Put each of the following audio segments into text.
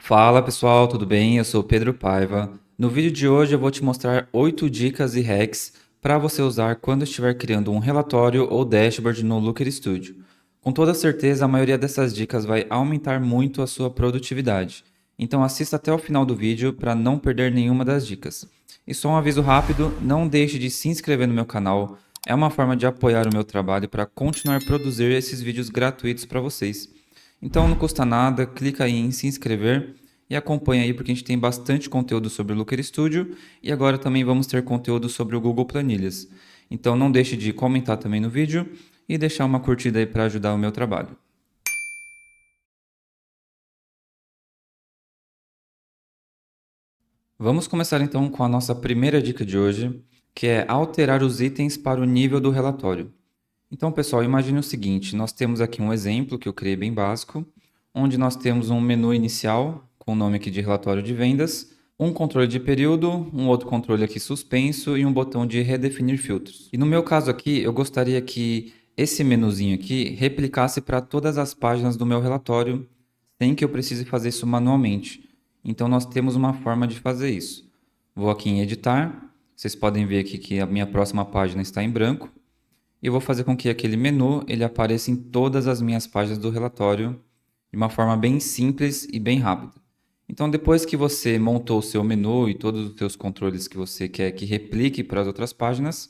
Fala pessoal, tudo bem? Eu sou o Pedro Paiva. No vídeo de hoje eu vou te mostrar 8 dicas e hacks para você usar quando estiver criando um relatório ou dashboard no Looker Studio. Com toda certeza, a maioria dessas dicas vai aumentar muito a sua produtividade. Então assista até o final do vídeo para não perder nenhuma das dicas. E só um aviso rápido, não deixe de se inscrever no meu canal. É uma forma de apoiar o meu trabalho para continuar a produzir esses vídeos gratuitos para vocês. Então não custa nada, clica aí em se inscrever e acompanha aí porque a gente tem bastante conteúdo sobre o Looker Studio e agora também vamos ter conteúdo sobre o Google Planilhas. Então não deixe de comentar também no vídeo e deixar uma curtida aí para ajudar o meu trabalho. Vamos começar então com a nossa primeira dica de hoje, que é alterar os itens para o nível do relatório. Então, pessoal, imagine o seguinte: nós temos aqui um exemplo que eu criei bem básico, onde nós temos um menu inicial, com o nome aqui de relatório de vendas, um controle de período, um outro controle aqui suspenso e um botão de redefinir filtros. E no meu caso aqui, eu gostaria que esse menuzinho aqui replicasse para todas as páginas do meu relatório, sem que eu precise fazer isso manualmente. Então, nós temos uma forma de fazer isso. Vou aqui em editar, vocês podem ver aqui que a minha próxima página está em branco. E eu vou fazer com que aquele menu ele apareça em todas as minhas páginas do relatório de uma forma bem simples e bem rápida. Então, depois que você montou o seu menu e todos os seus controles que você quer que replique para as outras páginas,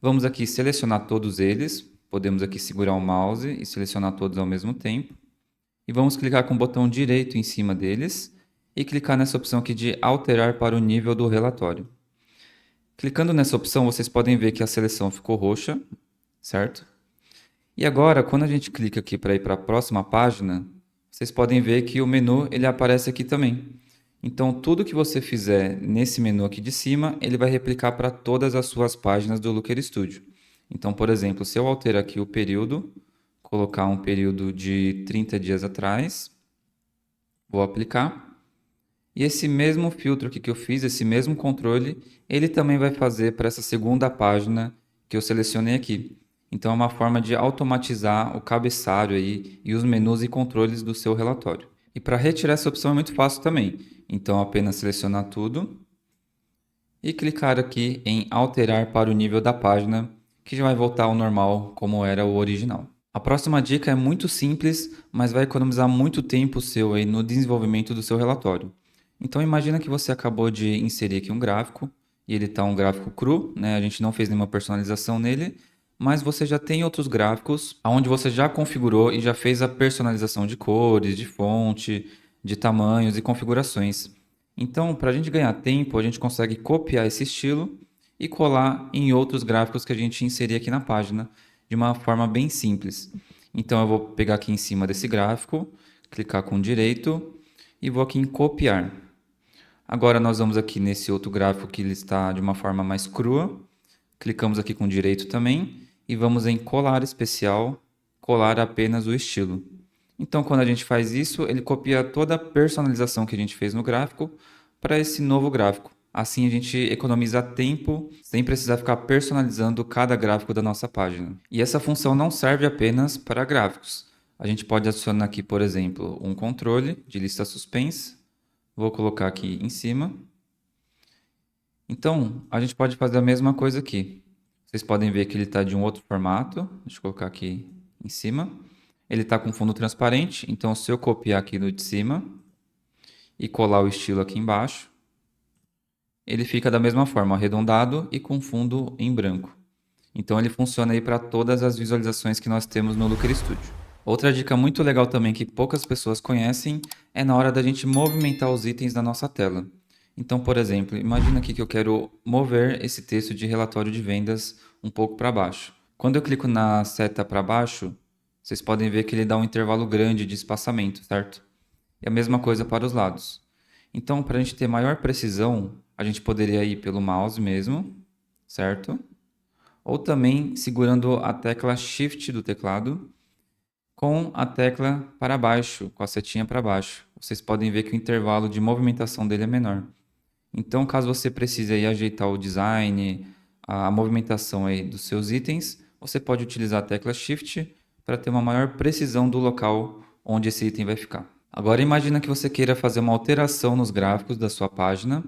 vamos aqui selecionar todos eles. Podemos aqui segurar o mouse e selecionar todos ao mesmo tempo. E vamos clicar com o botão direito em cima deles e clicar nessa opção aqui de alterar para o nível do relatório. Clicando nessa opção, vocês podem ver que a seleção ficou roxa, certo? E agora, quando a gente clica aqui para ir para a próxima página, vocês podem ver que o menu ele aparece aqui também. Então, tudo que você fizer nesse menu aqui de cima, ele vai replicar para todas as suas páginas do Looker Studio. Então, por exemplo, se eu alterar aqui o período, colocar um período de 30 dias atrás, vou aplicar. E esse mesmo filtro aqui que eu fiz, esse mesmo controle, ele também vai fazer para essa segunda página que eu selecionei aqui. Então é uma forma de automatizar o cabeçalho aí e os menus e controles do seu relatório. E para retirar essa opção é muito fácil também. Então apenas selecionar tudo e clicar aqui em alterar para o nível da página, que já vai voltar ao normal como era o original. A próxima dica é muito simples, mas vai economizar muito tempo seu aí no desenvolvimento do seu relatório. Então imagina que você acabou de inserir aqui um gráfico e ele está um gráfico cru, né? A gente não fez nenhuma personalização nele, mas você já tem outros gráficos onde você já configurou e já fez a personalização de cores, de fonte, de tamanhos e configurações. Então, para a gente ganhar tempo, a gente consegue copiar esse estilo e colar em outros gráficos que a gente inserir aqui na página de uma forma bem simples. Então, eu vou pegar aqui em cima desse gráfico, clicar com direito e vou aqui em copiar. Agora nós vamos aqui nesse outro gráfico que ele está de uma forma mais crua. Clicamos aqui com direito também e vamos em colar especial, colar apenas o estilo. Então, quando a gente faz isso, ele copia toda a personalização que a gente fez no gráfico para esse novo gráfico. Assim, a gente economiza tempo sem precisar ficar personalizando cada gráfico da nossa página. E essa função não serve apenas para gráficos. A gente pode adicionar aqui, por exemplo, um controle de lista suspensa. Vou colocar aqui em cima. Então, a gente pode fazer a mesma coisa aqui. Vocês podem ver que ele está de um outro formato. Deixa eu colocar aqui em cima. Ele está com fundo transparente, então se eu copiar aqui do de cima e colar o estilo aqui embaixo, ele fica da mesma forma, arredondado e com fundo em branco. Então ele funciona aí para todas as visualizações que nós temos no Looker Studio. Outra dica muito legal também que poucas pessoas conhecem é na hora da gente movimentar os itens da nossa tela. Então, por exemplo, imagina aqui que eu quero mover esse texto de relatório de vendas um pouco para baixo. Quando eu clico na seta para baixo, vocês podem ver que ele dá um intervalo grande de espaçamento, certo? E a mesma coisa para os lados. Então, para a gente ter maior precisão, a gente poderia ir pelo mouse mesmo, certo? Ou também segurando a tecla Shift do teclado com a tecla para baixo, com a setinha para baixo. Vocês podem ver que o intervalo de movimentação dele é menor. Então, caso você precise aí ajeitar o design, a movimentação aí dos seus itens, você pode utilizar a tecla Shift para ter uma maior precisão do local onde esse item vai ficar. Agora imagina que você queira fazer uma alteração nos gráficos da sua página,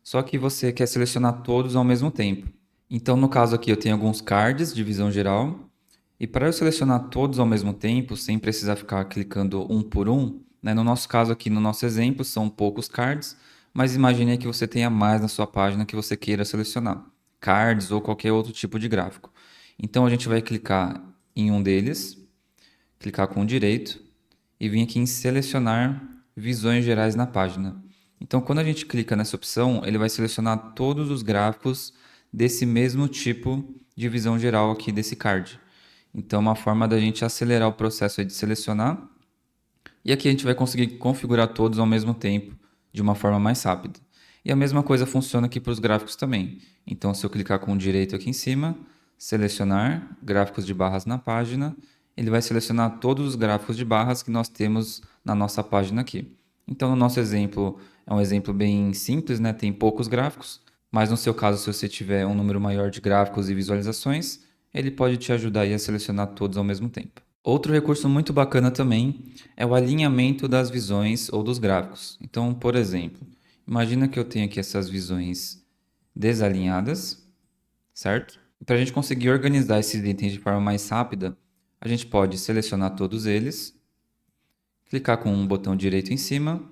só que você quer selecionar todos ao mesmo tempo. Então, no caso aqui, eu tenho alguns cards de visão geral, e para eu selecionar todos ao mesmo tempo, sem precisar ficar clicando um por um, né? No nosso caso aqui, no nosso exemplo, são poucos cards, mas imagine que você tenha mais na sua página que você queira selecionar, cards ou qualquer outro tipo de gráfico. Então, a gente vai clicar em um deles, clicar com o direito e vir aqui em selecionar visões gerais na página. Então, quando a gente clica nessa opção, ele vai selecionar todos os gráficos desse mesmo tipo de visão geral aqui desse card. Então, é uma forma da gente acelerar o processo de selecionar. E aqui a gente vai conseguir configurar todos ao mesmo tempo, de uma forma mais rápida. E a mesma coisa funciona aqui para os gráficos também. Então, se eu clicar com o direito aqui em cima, selecionar gráficos de barras na página, ele vai selecionar todos os gráficos de barras que nós temos na nossa página aqui. Então, no nosso exemplo, é um exemplo bem simples, né? Tem poucos gráficos, mas no seu caso, se você tiver um número maior de gráficos e visualizações, ele pode te ajudar aí a selecionar todos ao mesmo tempo. Outro recurso muito bacana também é o alinhamento das visões ou dos gráficos. Então, por exemplo, imagina que eu tenho aqui essas visões desalinhadas, certo? E para a gente conseguir organizar esses itens de forma mais rápida, a gente pode selecionar todos eles, clicar com um botão direito em cima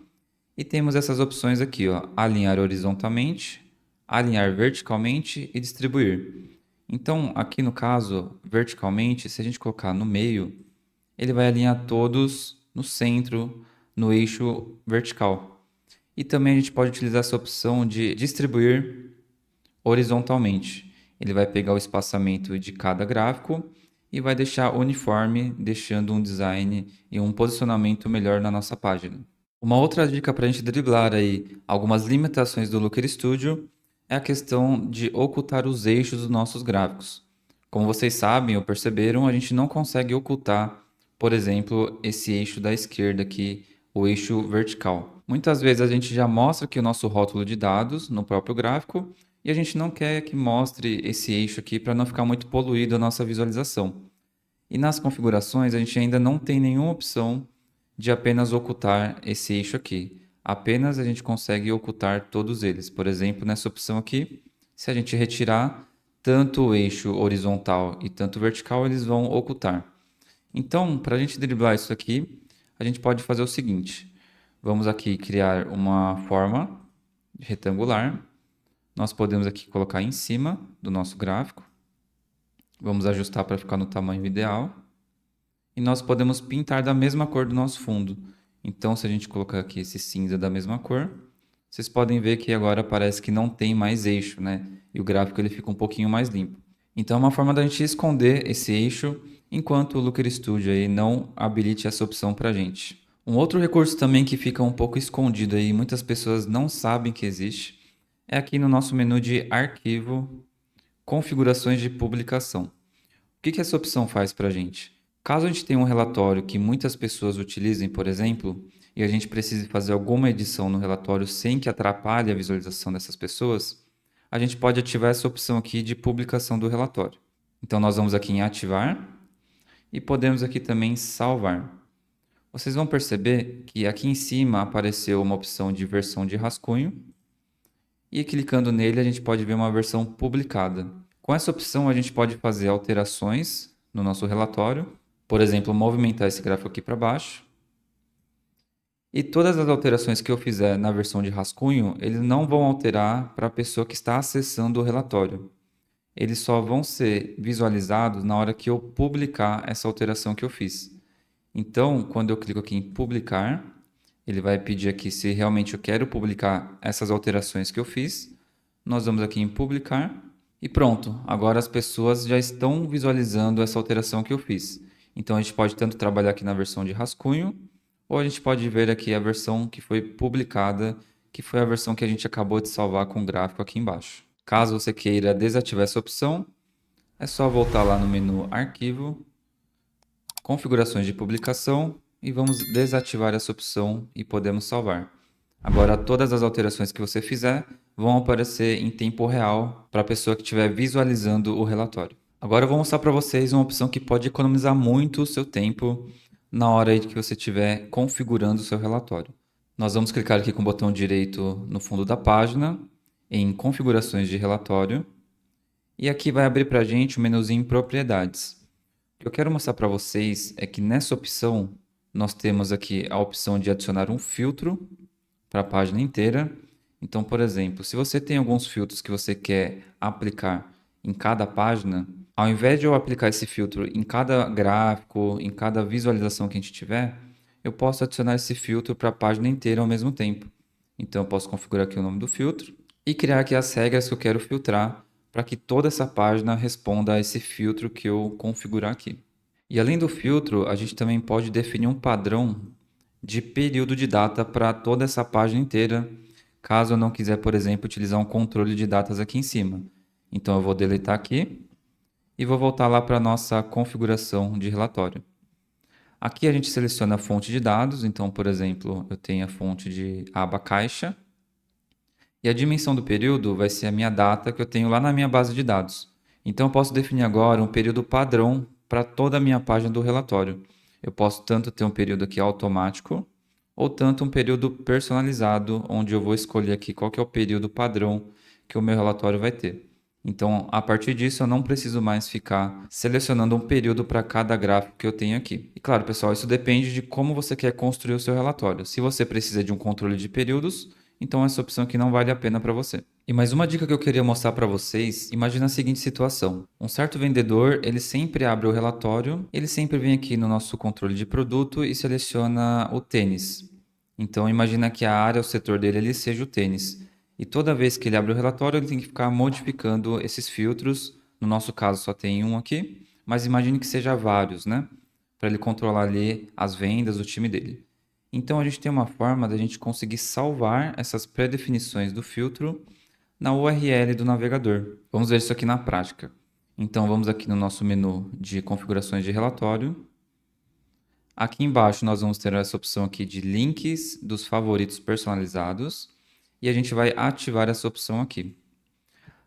e temos essas opções aqui, ó, alinhar horizontalmente, alinhar verticalmente e distribuir. Então, aqui no caso, verticalmente, se a gente colocar no meio, ele vai alinhar todos no centro, no eixo vertical. E também a gente pode utilizar essa opção de distribuir horizontalmente. Ele vai pegar o espaçamento de cada gráfico e vai deixar uniforme, deixando um design e um posicionamento melhor na nossa página. Uma outra dica para a gente driblar aí algumas limitações do Looker Studio é a questão de ocultar os eixos dos nossos gráficos. Como vocês sabem ou perceberam, a gente não consegue ocultar, por exemplo, esse eixo da esquerda aqui, o eixo vertical. Muitas vezes a gente já mostra aqui o nosso rótulo de dados no próprio gráfico e a gente não quer que mostre esse eixo aqui para não ficar muito poluído a nossa visualização. E nas configurações a gente ainda não tem nenhuma opção de apenas ocultar esse eixo aqui. Apenas a gente consegue ocultar todos eles. Por exemplo, nessa opção aqui, se a gente retirar tanto o eixo horizontal e tanto vertical, eles vão ocultar. Então, para a gente driblar isso aqui, a gente pode fazer o seguinte. Vamos aqui criar uma forma retangular. Nós podemos aqui colocar em cima do nosso gráfico. Vamos ajustar para ficar no tamanho ideal. E nós podemos pintar da mesma cor do nosso fundo. Então, se a gente colocar aqui esse cinza da mesma cor, vocês podem ver que agora parece que não tem mais eixo, né? E o gráfico ele fica um pouquinho mais limpo. Então, é uma forma da gente esconder esse eixo enquanto o Looker Studio aí não habilite essa opção para a gente. Um outro recurso também que fica um pouco escondido aí, muitas pessoas não sabem que existe, é aqui no nosso menu de arquivo, configurações de publicação. O que essa opção faz para a gente? Caso a gente tenha um relatório que muitas pessoas utilizem, por exemplo, e a gente precise fazer alguma edição no relatório sem que atrapalhe a visualização dessas pessoas, a gente pode ativar essa opção aqui de publicação do relatório. Então nós vamos aqui em ativar e podemos aqui também salvar. Vocês vão perceber que aqui em cima apareceu uma opção de versão de rascunho e clicando nele a gente pode ver uma versão publicada. Com essa opção a gente pode fazer alterações no nosso relatório, por exemplo, movimentar esse gráfico aqui para baixo. E todas as alterações que eu fizer na versão de rascunho, eles não vão alterar para a pessoa que está acessando o relatório. Eles só vão ser visualizados na hora que eu publicar essa alteração que eu fiz. Então, quando eu clico aqui em publicar, ele vai pedir aqui se realmente eu quero publicar essas alterações que eu fiz. Nós vamos aqui em publicar e pronto. Agora as pessoas já estão visualizando essa alteração que eu fiz. Então a gente pode tanto trabalhar aqui na versão de rascunho, ou a gente pode ver aqui a versão que foi publicada, que foi a versão que a gente acabou de salvar com o gráfico aqui embaixo. Caso você queira desativar essa opção, é só voltar lá no menu Arquivo, Configurações de publicação e vamos desativar essa opção e podemos salvar. Agora todas as alterações que você fizer vão aparecer em tempo real para a pessoa que estiver visualizando o relatório. Agora eu vou mostrar para vocês uma opção que pode economizar muito o seu tempo na hora aí que você estiver configurando o seu relatório. Nós vamos clicar aqui com o botão direito no fundo da página, em configurações de relatório, e aqui vai abrir para a gente o menuzinho propriedades. O que eu quero mostrar para vocês é que nessa opção nós temos aqui a opção de adicionar um filtro para a página inteira. Então, por exemplo, se você tem alguns filtros que você quer aplicar em cada página, ao invés de eu aplicar esse filtro em cada gráfico, em cada visualização que a gente tiver, eu posso adicionar esse filtro para a página inteira ao mesmo tempo. Então, eu posso configurar aqui o nome do filtro e criar aqui as regras que eu quero filtrar para que toda essa página responda a esse filtro que eu configurar aqui. E além do filtro, a gente também pode definir um padrão de período de data para toda essa página inteira, caso eu não quiser, por exemplo, utilizar um controle de datas aqui em cima. Então eu vou deletar aqui e vou voltar lá para a nossa configuração de relatório. Aqui a gente seleciona a fonte de dados, então, por exemplo, eu tenho a fonte de aba caixa, e a dimensão do período vai ser a minha data que eu tenho lá na minha base de dados. Então eu posso definir agora um período padrão para toda a minha página do relatório. Eu posso tanto ter um período aqui automático, ou tanto um período personalizado, onde eu vou escolher aqui qual que é o período padrão que o meu relatório vai ter. Então, a partir disso, eu não preciso mais ficar selecionando um período para cada gráfico que eu tenho aqui. E claro, pessoal, isso depende de como você quer construir o seu relatório. Se você precisa de um controle de períodos, então essa opção aqui não vale a pena para você. E mais uma dica que eu queria mostrar para vocês, imagina a seguinte situação. Um certo vendedor, ele sempre abre o relatório, ele sempre vem aqui no nosso controle de produto e seleciona o tênis. Então imagina que a área, o setor dele ele seja o tênis. E toda vez que ele abre o relatório, ele tem que ficar modificando esses filtros. No nosso caso só tem um aqui, mas imagine que seja vários, né? Para ele controlar ali as vendas do time dele. Então a gente tem uma forma da gente conseguir salvar essas pré-definições do filtro na URL do navegador. Vamos ver isso aqui na prática. Então vamos aqui no nosso menu de configurações de relatório. Aqui embaixo nós vamos ter essa opção aqui de links dos favoritos personalizados e a gente vai ativar essa opção aqui.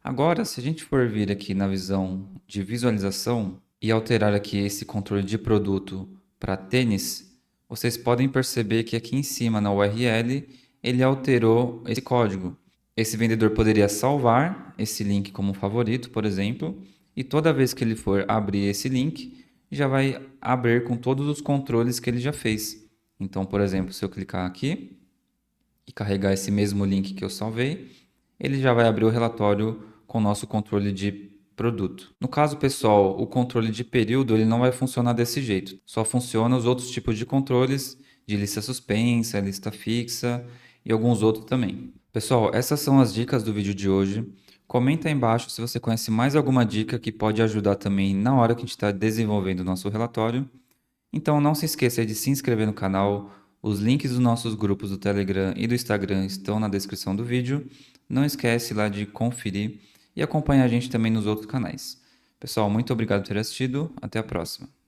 Agora, se a gente for vir aqui na visão de visualização e alterar aqui esse controle de produto para tênis, vocês podem perceber que aqui em cima na URL ele alterou esse código. Esse vendedor poderia salvar esse link como favorito, por exemplo, e toda vez que ele for abrir esse link, já vai abrir com todos os controles que ele já fez. Então, por exemplo, se eu clicar aqui e carregar esse mesmo link que eu salvei, ele já vai abrir o relatório com o nosso controle de produto. No caso, pessoal, o controle de período ele não vai funcionar desse jeito. Só funciona os outros tipos de controles, de lista suspensa, lista fixa e alguns outros também. Pessoal, essas são as dicas do vídeo de hoje. Comenta aí embaixo se você conhece mais alguma dica que pode ajudar também na hora que a gente está desenvolvendo o nosso relatório. Então não se esqueça de se inscrever no canal. Os links dos nossos grupos do Telegram e do Instagram estão na descrição do vídeo. Não esquece lá de conferir e acompanhar a gente também nos outros canais. Pessoal, muito obrigado por ter assistido. Até a próxima.